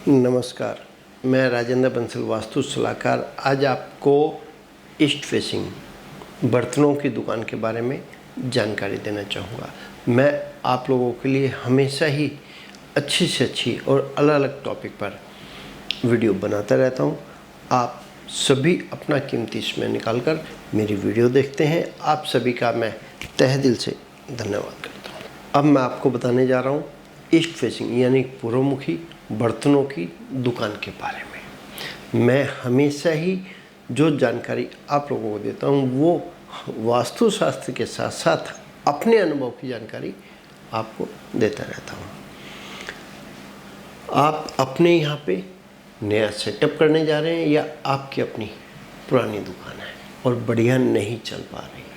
नमस्कार, मैं राजेंद्र बंसल वास्तु सलाहकार आज आपको ईस्ट फेसिंग बर्तनों की दुकान के बारे में जानकारी देना चाहूँगा। मैं आप लोगों के लिए हमेशा ही अच्छी से अच्छी और अलग अलग टॉपिक पर वीडियो बनाता रहता हूँ। आप सभी अपना कीमती समय निकालकर मेरी वीडियो देखते हैं। आप सभी का मैं तहे दिल से धन्यवाद करता हूँ। अब मैं आपको बताने जा रहा हूँ ईस्ट फेसिंग यानी पूर्वमुखी बर्तनों की दुकान के बारे में। मैं हमेशा ही जो जानकारी आप लोगों को देता हूँ वो वास्तुशास्त्र के साथ साथ अपने अनुभव की जानकारी आपको देता रहता हूँ। आप अपने यहाँ पे नया सेटअप करने जा रहे हैं या आपकी अपनी पुरानी दुकान है और बढ़िया नहीं चल पा रही है,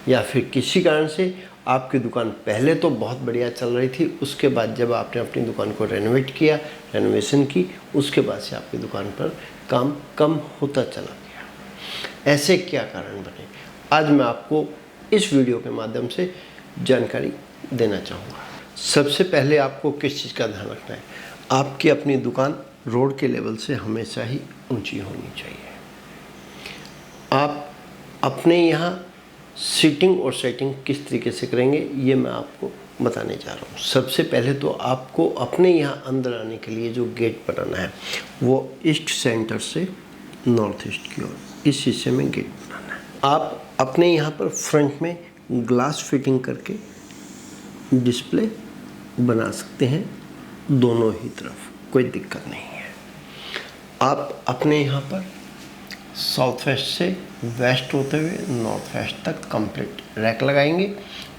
या फिर किसी कारण से आपकी दुकान पहले तो बहुत बढ़िया चल रही थी, उसके बाद जब आपने अपनी दुकान को रेनोवेट किया, रेनोवेशन की, उसके बाद से आपकी दुकान पर काम कम होता चला गया। ऐसे क्या कारण बने, आज मैं आपको इस वीडियो के माध्यम से जानकारी देना चाहूँगा। सबसे पहले आपको किस चीज़ का ध्यान रखना है, आपकी अपनी दुकान रोड के लेवल से हमेशा ही ऊंची होनी चाहिए। आप अपने यहाँ सीटिंग और सेटिंग किस तरीके से करेंगे ये मैं आपको बताने जा रहा हूँ। सबसे पहले तो आपको अपने यहाँ अंदर आने के लिए जो गेट बनाना है वो ईस्ट सेंटर से नॉर्थ ईस्ट की ओर इस हिस्से में गेट बनाना है। आप अपने यहाँ पर फ्रंट में ग्लास फिटिंग करके डिस्प्ले बना सकते हैं दोनों ही तरफ, कोई दिक्कत नहीं है। आप अपने यहाँ पर साउथ वेस्ट से वेस्ट होते हुए नॉर्थ वेस्ट तक कंप्लीट रैक लगाएंगे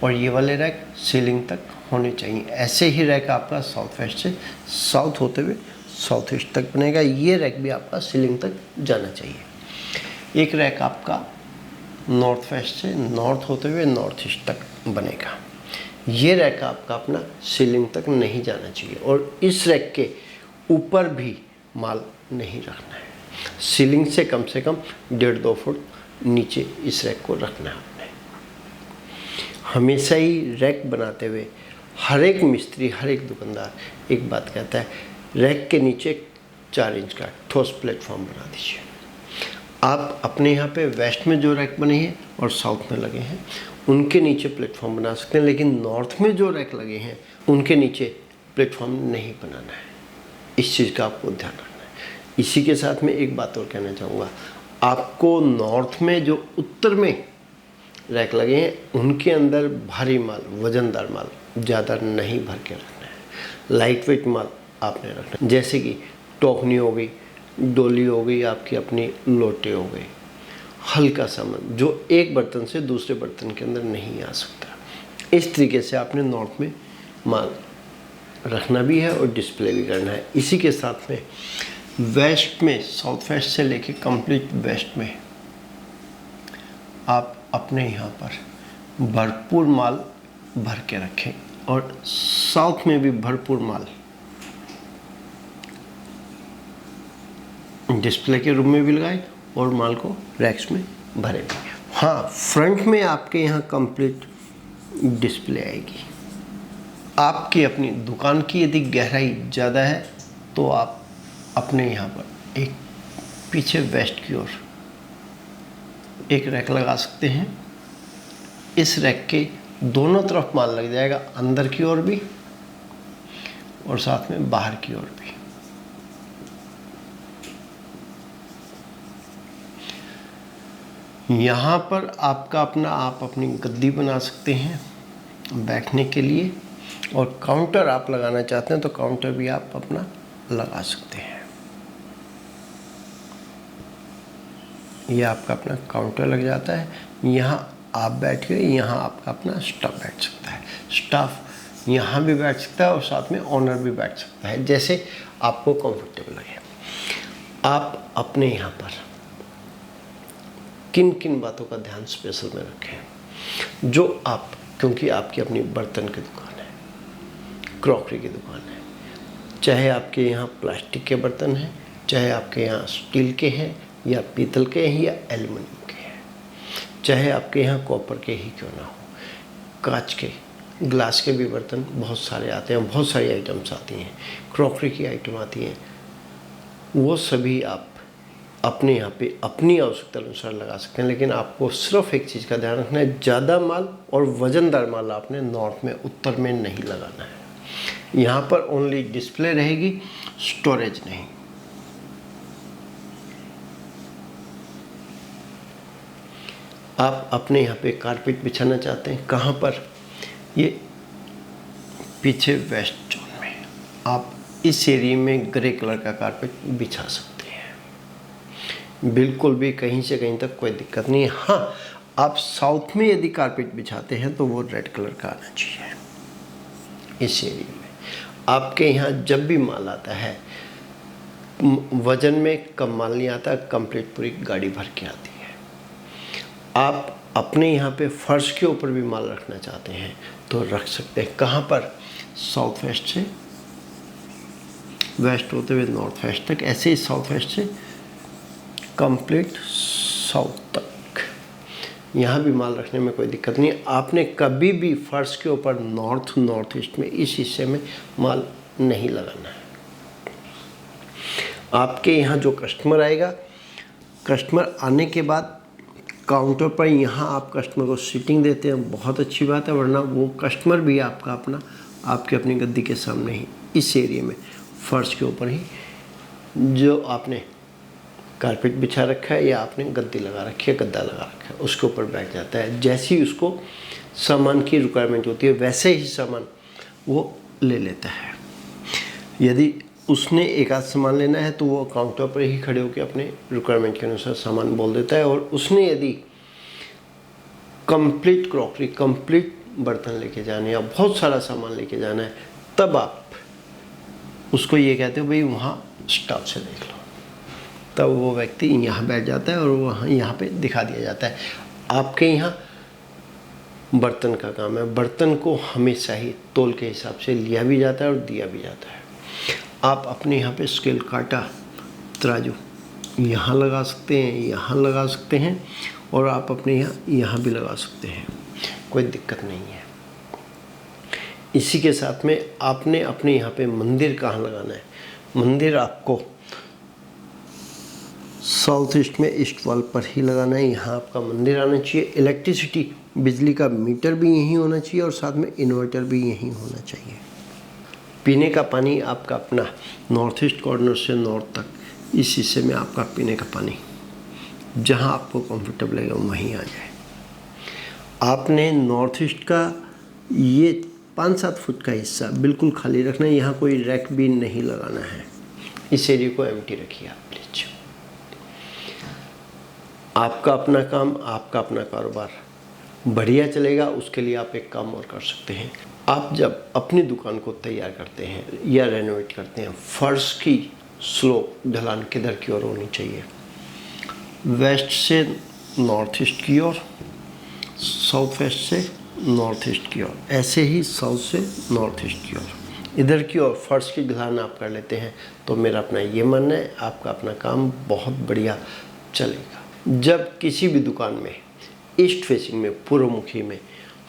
और ये वाले रैक सीलिंग तक होने चाहिए। ऐसे ही रैक आपका साउथ वेस्ट से साउथ होते हुए साउथ ईस्ट तक बनेगा। ये रैक भी आपका सीलिंग तक जाना चाहिए। एक रैक आपका नॉर्थ वेस्ट से नॉर्थ होते हुए नॉर्थ ईस्ट तक बनेगा। ये रैक आपका अपना सीलिंग तक नहीं जाना चाहिए और इस रैक के ऊपर भी माल नहीं रखना है। सीलिंग से कम 1.5-2 फुट नीचे इस रैक को रखना है आपने। हमेशा ही रैक बनाते हुए हर एक मिस्त्री, हर एक दुकानदार एक बात कहता है, रैक के नीचे 4 इंच का ठोस प्लेटफॉर्म बना दीजिए। आप अपने यहाँ पे वेस्ट में जो रैक बने हैं और साउथ में लगे हैं उनके नीचे प्लेटफॉर्म बना सकते हैं, लेकिन नॉर्थ में जो रैक लगे हैं उनके नीचे प्लेटफॉर्म नहीं बनाना है। इस चीज़ का आपको ध्यान रखना है। इसी के साथ में एक बात और कहना चाहूँगा, आपको नॉर्थ में जो उत्तर में रैक लगे हैं उनके अंदर भारी माल, वजनदार माल ज़्यादा नहीं भर के रखना है। लाइट वेट माल आपने रखना है, जैसे कि टोकनी हो गई, डोली हो गई, आपकी अपनी लोटे हो गए, हल्का सामान जो एक बर्तन से दूसरे बर्तन के अंदर नहीं आ सकता। इस तरीके से आपने नॉर्थ में माल रखना भी है और डिस्प्ले भी करना है। इसी के साथ में वेस्ट में, साउथ वेस्ट से लेके कंप्लीट वेस्ट में आप अपने यहाँ पर भरपूर माल भर के रखें और साउथ में भी भरपूर माल डिस्प्ले के रूम में भी लगाए और माल को रैक्स में भरे भी। हाँ, फ्रंट में आपके यहाँ कंप्लीट डिस्प्ले आएगी। आपकी अपनी दुकान की यदि गहराई ज़्यादा है तो आप अपने यहाँ पर एक पीछे वेस्ट की ओर एक रैक लगा सकते हैं। इस रैक के दोनों तरफ माल लग जाएगा, अंदर की ओर भी और साथ में बाहर की ओर भी। यहाँ पर आपका अपना, आप अपनी गद्दी बना सकते हैं बैठने के लिए, और काउंटर आप लगाना चाहते हैं तो काउंटर भी आप अपना लगा सकते हैं। ये आपका अपना काउंटर लग जाता है। यहाँ आप बैठ गए, यहाँ आपका अपना स्टाफ बैठ सकता है। स्टाफ यहाँ भी बैठ सकता है और साथ में ओनर भी बैठ सकता है, जैसे आपको कंफर्टेबल लगे। आप अपने यहाँ पर किन किन बातों का ध्यान स्पेशल में रखें, जो आप, क्योंकि आपकी अपनी बर्तन की दुकान है, क्रॉकरी की दुकान है, चाहे आपके यहाँ प्लास्टिक के बर्तन हैं, चाहे आपके यहाँ स्टील के हैं या पीतल के हैं या एल्युमिनियम के हैं, चाहे आपके यहाँ कॉपर के ही क्यों ना हो, कांच के, ग्लास के भी बर्तन बहुत सारे आते हैं, बहुत सारी आइटम्स आती हैं, क्रॉकरी की आइटम आती हैं, वो सभी आप अपने यहाँ पे अपनी आवश्यकता अनुसार लगा सकते हैं। लेकिन आपको सिर्फ एक चीज़ का ध्यान रखना है, ज़्यादा माल और वज़नदार माल आपने नॉर्थ में, उत्तर में नहीं लगाना है। यहाँ पर ओनली डिस्प्ले रहेगी, स्टोरेज नहीं। आप अपने यहाँ पे कारपेट बिछाना चाहते हैं, कहाँ पर? ये पीछे वेस्ट जोन में आप इस एरिया में ग्रे कलर का कारपेट बिछा सकते हैं, बिल्कुल भी कहीं से कहीं तक कोई दिक्कत नहीं है। हाँ, आप साउथ में यदि कारपेट बिछाते हैं तो वो रेड कलर का आना चाहिए। इस एरिया में आपके यहाँ जब भी माल आता है, वजन में कम माल नहीं आता, कंप्लीट पूरी गाड़ी भर के आती है। आप अपने यहाँ पे फर्श के ऊपर भी माल रखना चाहते हैं तो रख सकते हैं। कहाँ पर? साउथ वेस्ट से वेस्ट होते हुए नॉर्थ वेस्ट तक, ऐसे ही साउथ वेस्ट से कंप्लीट साउथ तक, यहाँ भी माल रखने में कोई दिक्कत नहीं है। आपने कभी भी फर्श के ऊपर नॉर्थ ईस्ट में इस हिस्से में माल नहीं लगाना है। आपके यहाँ जो कस्टमर आएगा, कस्टमर आने के बाद काउंटर पर यहाँ आप कस्टमर को सीटिंग देते हैं, बहुत अच्छी बात है, वरना वो कस्टमर भी आपका अपना आपके अपनी गद्दी के सामने ही इस एरिया में फर्श के ऊपर ही जो आपने कारपेट बिछा रखा है या आपने गद्दी लगा रखी है, गद्दा लगा रखा है, उसके ऊपर बैठ जाता है। जैसे ही उसको सामान की रिक्वायरमेंट होती है वैसे ही सामान वो ले लेता है। यदि उसने एक आध सामान लेना है तो वो काउंटर पर ही खड़े होकर अपने रिक्वायरमेंट के अनुसार सामान बोल देता है। और उसने यदि कंप्लीट क्रॉकरी, कंप्लीट बर्तन लेके जाने या बहुत सारा सामान लेके जाना है, तब आप उसको ये कहते हो भाई वहाँ स्टाफ से देख लो, तब वो व्यक्ति यहाँ बैठ जाता है और वहाँ यहाँ पे दिखा दिया जाता है। आपके यहाँ बर्तन का काम है, बर्तन को हमेशा ही तोल के हिसाब से लिया भी जाता है और दिया भी जाता है। आप अपने यहाँ पे स्केल, कांटा, तराजू यहाँ लगा सकते हैं, यहाँ लगा सकते हैं, और आप अपने यहाँ भी लगा सकते हैं, कोई दिक्कत नहीं है। इसी के साथ में आपने अपने यहाँ पे मंदिर कहाँ लगाना है? मंदिर आपको साउथ ईस्ट में ईस्ट वॉल पर ही लगाना है। यहाँ आपका मंदिर आना चाहिए। इलेक्ट्रिसिटी, बिजली का मीटर भी यहीं होना चाहिए और साथ में इन्वर्टर भी यहीं होना चाहिए। पीने का पानी आपका अपना नॉर्थ ईस्ट कॉर्नर से नॉर्थ तक इस हिस्से में आपका पीने का पानी जहाँ आपको कंफर्टेबल लगेगा वहीं आ जाए। आपने नॉर्थ ईस्ट का ये 5-7 फुट का हिस्सा बिल्कुल खाली रखना है, यहाँ कोई रैक भी नहीं लगाना है। इस एरिया को एम्प्टी रखिए आप प्लीज। आपका अपना काम, आपका अपना कारोबार बढ़िया चलेगा, उसके लिए आप एक काम और कर सकते हैं। आप जब अपनी दुकान को तैयार करते हैं या रेनोवेट करते हैं, फर्श की स्लोप, ढलान किधर की ओर होनी चाहिए? वेस्ट से नॉर्थ ईस्ट की ओर, साउथ वेस्ट से नॉर्थ ईस्ट की ओर, ऐसे ही साउथ से नॉर्थ ईस्ट की ओर, इधर की ओर फर्श की ढलान आप कर लेते हैं तो मेरा अपना ये मानना है आपका अपना काम बहुत बढ़िया चलेगा। जब किसी भी दुकान में ईस्ट फेसिंग में, पूर्वमुखी में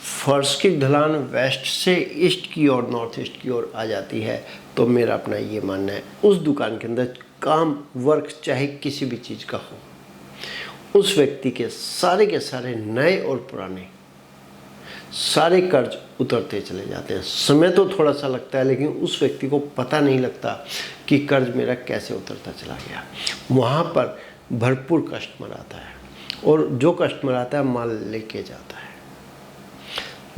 फर्श की ढलान वेस्ट से ईस्ट की ओर, नॉर्थ ईस्ट की ओर आ जाती है तो मेरा अपना ये मानना है उस दुकान के अंदर काम, वर्क चाहे किसी भी चीज़ का हो, उस व्यक्ति के सारे नए और पुराने सारे कर्ज उतरते चले जाते हैं। समय तो थोड़ा सा लगता है लेकिन उस व्यक्ति को पता नहीं लगता कि कर्ज मेरा कैसे उतरता चला गया। वहाँ पर भरपूर कस्टमर आता है और जो कस्टमर आता है माल लेके जाता है।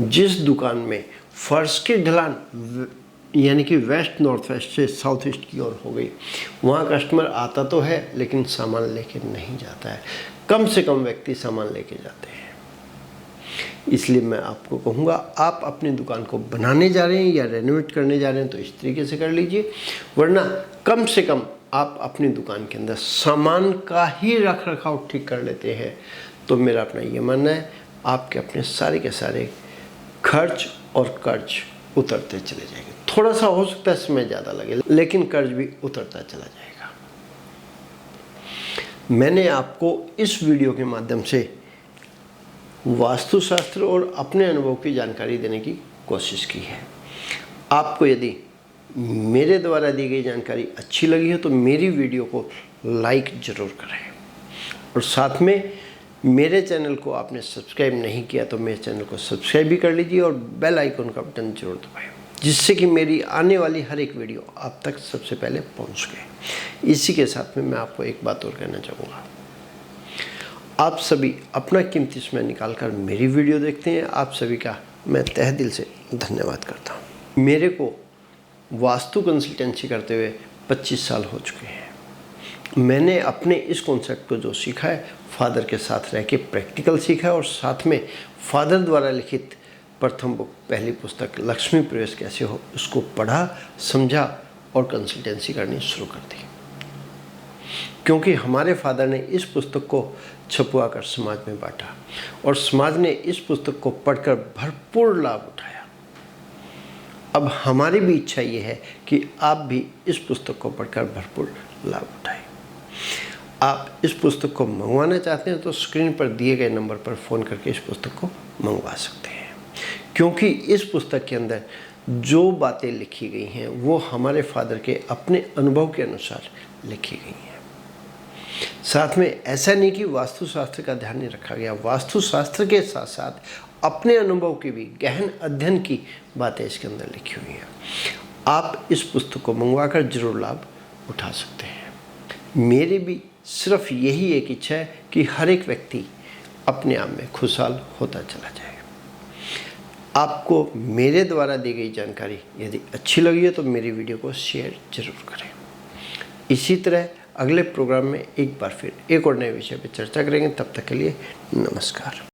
जिस दुकान में फर्श की ढलान यानी कि वेस्ट नॉर्थ वेस्ट से साउथ ईस्ट की ओर हो गई, वहाँ कस्टमर आता तो है लेकिन सामान लेके नहीं जाता है। कम से कम व्यक्ति सामान लेके जाते हैं। इसलिए मैं आपको कहूँगा, आप अपनी दुकान को बनाने जा रहे हैं या रेनोवेट करने जा रहे हैं तो इस तरीके से कर लीजिए, वरना कम से कम आप अपनी दुकान के अंदर सामान का ही रख रखाव ठीक कर लेते हैं तो मेरा अपना ये मानना है आपके अपने सारे के सारे खर्च और कर्ज उतरते चले जाएंगे। थोड़ा सा हो सकता है समय ज़्यादा लगे लेकिन कर्ज भी उतरता चला जाएगा। मैंने आपको इस वीडियो के माध्यम से वास्तुशास्त्र और अपने अनुभव की जानकारी देने की कोशिश की है। आपको यदि मेरे द्वारा दी गई जानकारी अच्छी लगी हो तो मेरी वीडियो को लाइक ज़रूर करें, और साथ में मेरे चैनल को आपने सब्सक्राइब नहीं किया तो मेरे चैनल को सब्सक्राइब भी कर लीजिए और बेल आइकन का बटन जरूर दबाएं, जिससे कि मेरी आने वाली हर एक वीडियो आप तक सबसे पहले पहुंच सके। इसी के साथ में मैं आपको एक बात और कहना चाहूँगा, आप सभी अपना कीमती समय निकालकर मेरी वीडियो देखते हैं, आप सभी का मैं तहे दिल से धन्यवाद करता हूँ। मेरे को वास्तु कंसल्टेंसी करते हुए 25 साल हो चुके हैं। मैंने अपने इस कॉन्सेप्ट को जो सीखा है फादर के साथ रह के प्रैक्टिकल सीखा है, और साथ में फादर द्वारा लिखित प्रथम बुक, पहली पुस्तक लक्ष्मी प्रवेश कैसे हो, उसको पढ़ा, समझा और कंसल्टेंसी करनी शुरू कर दी। क्योंकि हमारे फादर ने इस पुस्तक को छपवा कर समाज में बांटा और समाज ने इस पुस्तक को पढ़कर भरपूर लाभ उठाया। अब हमारी भी इच्छा ये है कि आप भी इस पुस्तक को पढ़कर भरपूर लाभ उठाएं। आप इस पुस्तक को मंगवाना चाहते हैं तो स्क्रीन पर दिए गए नंबर पर फ़ोन करके इस पुस्तक को मंगवा सकते हैं, क्योंकि इस पुस्तक के अंदर जो बातें लिखी गई हैं वो हमारे फादर के अपने अनुभव के अनुसार लिखी गई हैं। साथ में ऐसा नहीं कि वास्तुशास्त्र का ध्यान नहीं रखा गया, वास्तुशास्त्र के साथ साथ अपने अनुभव की भी गहन अध्ययन की बातें इसके अंदर लिखी हुई हैं। आप इस पुस्तक को मंगवाकर जरूर लाभ उठा सकते हैं। मेरी भी सिर्फ यही एक इच्छा है कि हर एक व्यक्ति अपने आप में खुशहाल होता चला जाए। आपको मेरे द्वारा दी गई जानकारी यदि अच्छी लगी है तो मेरी वीडियो को शेयर जरूर करें। इसी तरह अगले प्रोग्राम में एक बार फिर एक और नए विषय पर चर्चा करेंगे। तब तक के लिए नमस्कार।